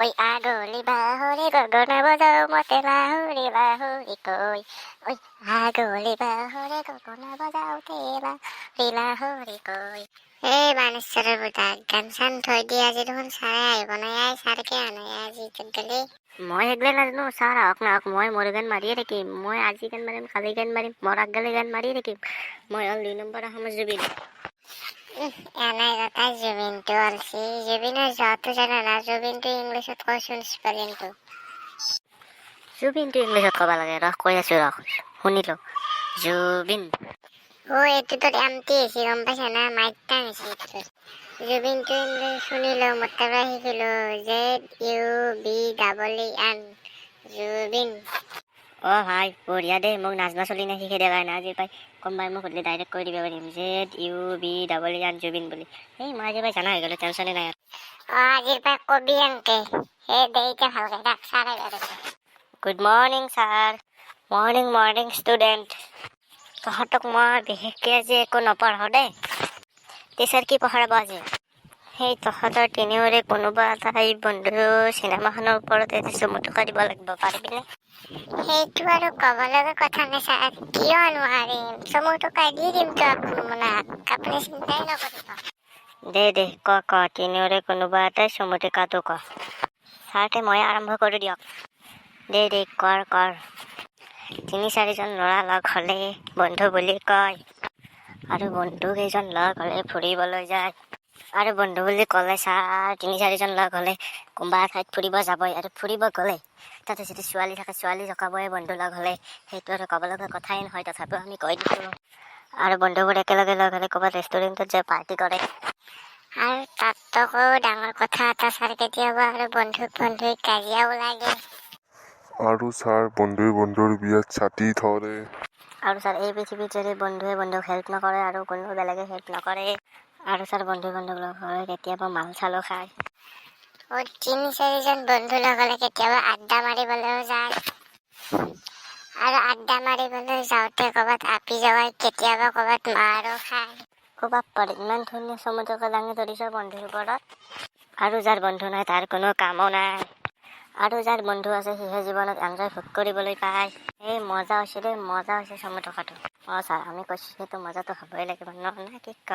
ঐ আগলি বাহৰি গগনা বজাও মতে লাহুৰি কৈ ঐ আগলি বাহৰি গগনা বজাও লাহুৰি কৈ। এই বানেশ্বৰৰ বুটা গান চান থৈ দি আজি দেখোন ছাৰে আহিব নাই ছাৰকে আনাই আজি গ'লে। মই সেইগিলা নাজানো, ছাৰ আহক নাহক মই মোৰ গান মাৰিয়ে থাকিম। মই আজি গান মাৰিম, কালি গান মাৰিম, মোৰ আগগালে গান মাৰিয়ে থাকিম। মই হ'ল 2 নম্বৰ অসমৰ জুবিন। এনাই তাই জুবিনটো অলছি। জুবিনৰ য'তো জানা না, জুবিনটো ইংলিছত কৈছোন স্পেলিংটো। জুবিনটো ইংলিছত ক'ব লাগে, ৰহ কৈ আছো ৰহ, শুনিলো। জুবিন। এইটো তোৰ এমটি হৈছে গম পাইছা না, মাইকটা হৈছে এইটো। জুবিনটো ইংলিছ শুনিলো, মোৰ তাৰপৰা শিকিলো। ZUBEEN জুবিন। ভাই বঢ়িয়া দে, মোক নাজনা চলি নে শিকাই দিয়া কাৰণে। আজি পাই কোনোবাই মোক সুধিলে ডাইৰেক্ট কৈ দিব পাৰিম ZUBEEN জুবিন বুলি। মই আজি পাই জানা হৈ গ'লো, টেনচনে নাই আৰু। আজিৰ পৰা কবি আনকে দে এতিয়া ভালকে ৰাখ, ছাৰ আহিব। Good morning sir. Morning student. তহঁতক মই বিশেষকৈ আজি একো নপঢ়াওঁ দেই। টিচাৰ কি পঢ়াব আজি? সেই তহঁতৰ তিনিওৰে কোনোবা এটাই বন্ধু চিনেমাখনৰ ওপৰত এটি চমু টকা দিব লাগিব, পাৰিবিনে? সেইটো আৰু ক'ব লগা কথা নাই ছাৰ, কিয় নোৱাৰিম। চমু টকা দি দিম তো আপোনাক, আপুনি চিন্তাই নকৰিব। দে ক তিনিওৰে কোনোবা এটাই চমু টকাটো ক। ছাৰতে মই আৰম্ভ কৰি দিয়ক। দে কৰ। 3-4জন ল'ৰা লগ হ'লে বন্ধু বুলি কয়। আৰু বন্ধু কেইজন লগ হ'লে ফুৰিবলৈ যায়। আৰু বন্ধু বুলি ক'লে ছাৰ 3-4জন লগ হ'লে কোনোবা ঠাইত ফুৰিব যাবই। আৰু ফুৰিব গ'লে তাতে যদি ছোৱালী থাকে ছোৱালী জকাবই বন্ধু লগ হ'লে। সেইটো আৰু ক'ব লগা কথাই নহয়, তথাপিও আমি কৈ দিছোঁ। আৰু বন্ধুবোৰ একেলগে লগ হ'লে ক'ৰবাত ৰেষ্টুৰেণ্টত যায় পাৰ্টি কৰে। আৰু তাতকৈ ডাঙৰ কথা এটা ছাৰ, কেতিয়াবা আৰু বন্ধুই কাজিয়াও লাগে। আৰু ছাৰ বন্ধুৰ বিয়াত ছাতি ধৰে। আৰু ছাৰ এই পৃথিৱীত যদি বন্ধুৱে বন্ধুক হেল্প নকৰে আৰু কোনো বেলেগে হেল্প নকৰে। আৰু ছাৰ বন্ধু লগ হ'লে কেতিয়াবা মাল চালো খায়। 3-4জন বন্ধু লগ হ'লে কেতিয়াবা আড্ডা মাৰিবলৈও যায়। আৰু আড্ডা মাৰিবলৈ যাওঁতে ক'ৰবাত আপি যাৱাই, কেতিয়াবা ক'ৰবাত মাৰো খায়। ক'ৰবাত পাৰে ইমান ধুনীয়া চমুটকা দাঙি ধৰিছ বন্ধুৰ ওপৰত। আৰু যাৰ বন্ধু নাই তাৰ কোনো কামো নাই। আৰু যাৰ বন্ধু আছে সিহে জীৱনত এনজয় ভোগ কৰিবলৈ পায়। মজা হৈছে দেই, মজা হৈছে চমু টকাটো। ছাৰ আমি কৈছোঁ সেইটো মজাটো হ'বই লাগিব ন, কি ক?